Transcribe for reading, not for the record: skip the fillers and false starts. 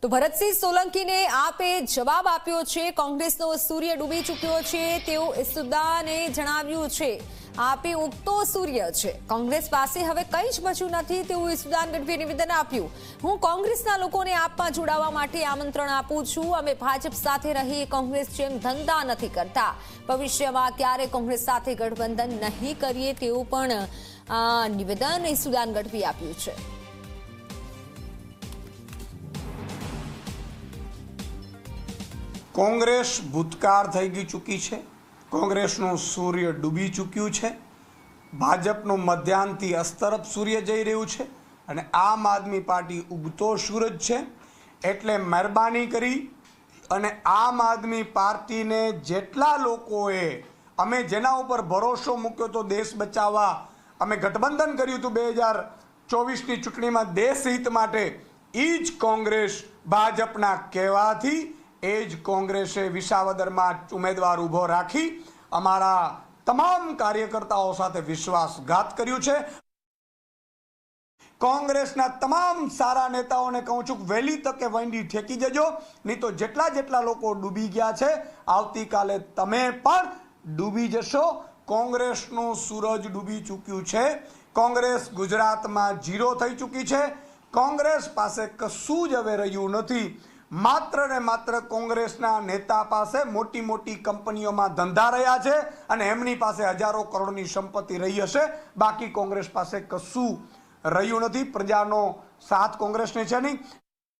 તો ભરતસિંહ સોલંકીને આપે જવાબ આપ્યો છે। કોંગ્રેસનો સૂર્ય ડૂબી ચૂક્યો છે તેવું ઈસુદાને જણાવ્યું છે। આપે ઉગતો સૂર્ય છે, કોંગ્રેસ પાસે હવે કંઈ જ બચ્યું નથી તેવું ઈસુદાન ગઢવીએ નિવેદન આપ્યું। હું કોંગ્રેસના લોકોને આપમાં જોડાવા માટે આમંત્રણ આપું છું। અમે ભાજપ સાથે રહી કોંગ્રેસ જેમ ધંધા નથી કરતા। ભવિષ્યમાં ક્યારે કોંગ્રેસ સાથે ગઠબંધન નહીં કરીએ તેવું પણ નિવેદન ઈસુદાન ગઢવીએ આપ્યું છે। કોંગ્રેસ ભૂતકાળ થઈ ગઈ ચૂકી છે। કોંગ્રેસનું સૂર્ય ડૂબી ચૂક્યું છે। ભાજપનું મધ્યાહનથી અસ્તરફ સૂર્ય જઈ રહ્યું છે અને આમ આદમી પાર્ટી ઉગતો સૂરજ છે। એટલે મહેરબાની કરી અને આમ આદમી પાર્ટીને જેટલા લોકોએ અમે જેના ઉપર ભરોસો મૂક્યો તો દેશ બચાવવા, અમે ગઠબંધન કર્યું હતું 2024ની ચૂંટણીમાં દેશ હિત માટે, એ જ કોંગ્રેસ ભાજપના કહેવાથી એ જ કોંગ્રેસે વિસાવદરમાં ઉમેદવાર ઊભો રાખી અમારા તમામ કાર્યકર્તાઓ સાથે વિશ્વાસઘાત કર્યું છે। કોંગ્રેસના તમામ સારા નેતાઓને કહું છું કે વહેલી તકે વંડી ઠેકી જજો, નહીં તો જેટલા લોકો ડૂબી ગયા છે આવતીકાલે તમે પણ ડૂબી જશો। કોંગ્રેસનું સૂરજ ડૂબી ચૂક્યું છે। કોંગ્રેસ ગુજરાતમાં ઝીરો થઈ ચૂકી છે। કોંગ્રેસ પાસે કશું જ હવે રહ્યું નથી। માત્ર ને માત્ર કોંગ્રેસના નેતા પાસે મોટી કંપનીઓમાં ધંધા રહ્યા છે અને એમની પાસે હજારો કરોડની સંપત્તિ રહી હશે, બાકી કોંગ્રેસ પાસે કશું રહ્યું નથી। પ્રજાનો સાથ કોંગ્રેસને છે નહીં।